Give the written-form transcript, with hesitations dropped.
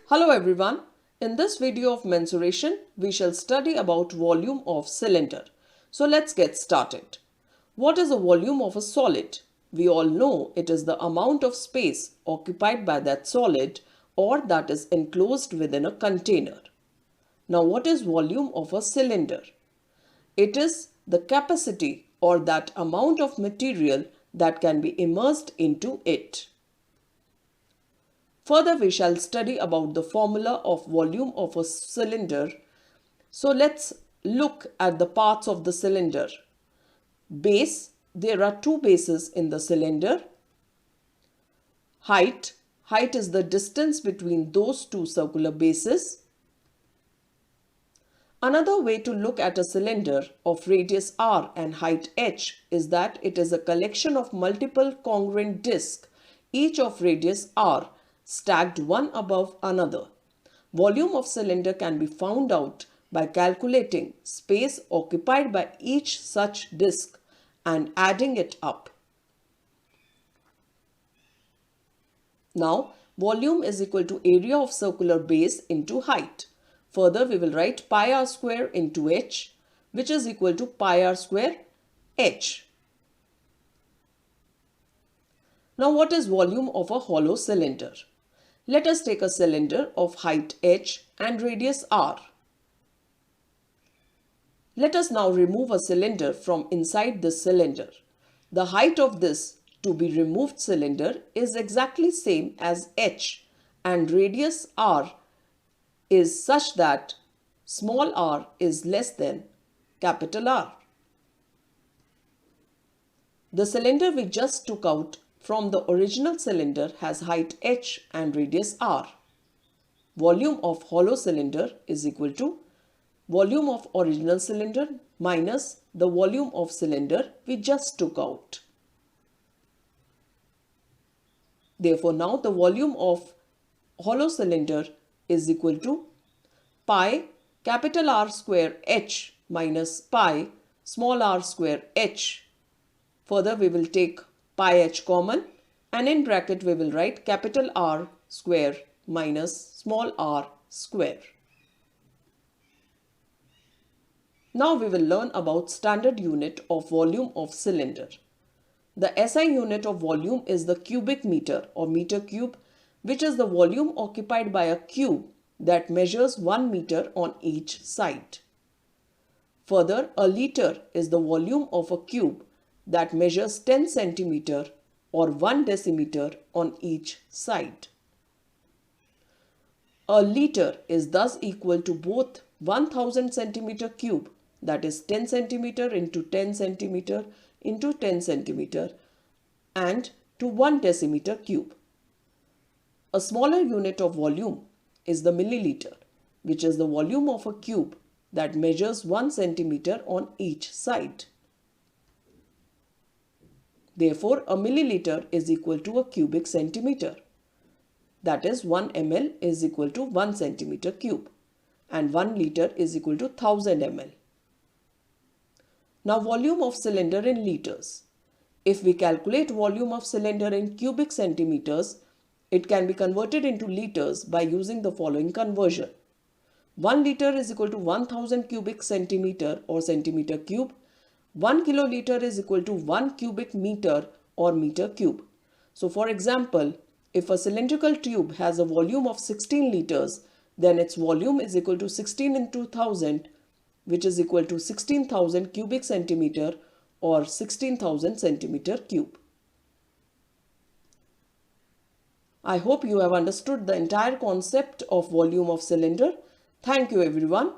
Hello everyone. In this video of mensuration, we shall study about volume of cylinder. So let's get started. What is the volume of a solid? We all know it is the amount of space occupied by that solid or that is enclosed within a container. Now what is volume of a cylinder? It is the capacity or that amount of material that can be immersed into it. Further, we shall study about the formula of volume of a cylinder. So let's look at the parts of the cylinder. Base, there are two bases in the cylinder. Height is the distance between those two circular bases. Another way to look at a cylinder of radius r and height h is that it is a collection of multiple congruent discs, each of radius r, stacked one above another. Volume of cylinder can be found out by calculating space occupied by each such disc and adding it up. Now, volume is equal to area of circular base into height. Further, we will write pi r square into h, which is equal to pi r square h. Now, what is volume of a hollow cylinder? Let us take a cylinder of height h and radius r. Let us now remove a cylinder from inside this cylinder. The height of this to be removed cylinder is exactly same as h and radius r is such that small r is less than capital R. The cylinder we just took out from the original cylinder has height h and radius r. Volume of hollow cylinder is equal to volume of original cylinder minus the volume of cylinder we just took out. Therefore, now the volume of hollow cylinder is equal to pi capital R square h minus pi small r square h. Further, we will take pi h common and in bracket we will write capital R square minus small r square. Now we will learn about standard unit of volume of cylinder. The SI unit of volume is the cubic meter or meter cube, which is the volume occupied by a cube that measures 1 meter on each side. Further, a liter is the volume of a cube that measures 10 centimeter or 1 decimeter on each side. A liter is thus equal to both 1000 centimeter cube, that is 10 centimeter into 10 centimeter into 10 centimeter, and to 1 decimeter cube. A smaller unit of volume is the milliliter, which is the volume of a cube that measures 1 centimeter on each side. Therefore, a milliliter is equal to a cubic centimeter. That is 1 ml is equal to 1 centimeter cube and 1 liter is equal to 1000 ml. Now, volume of cylinder in liters. If we calculate volume of cylinder in cubic centimeters, it can be converted into liters by using the following conversion. 1 liter is equal to 1000 cubic centimeter or centimeter cube. 1 kiloliter is equal to 1 cubic meter or meter cube. So for example, if a cylindrical tube has a volume of 16 liters, then its volume is equal to 16 into 1000, which is equal to 16,000 cubic centimeter or 16,000 centimeter cube. I hope you have understood the entire concept of volume of cylinder. Thank you everyone.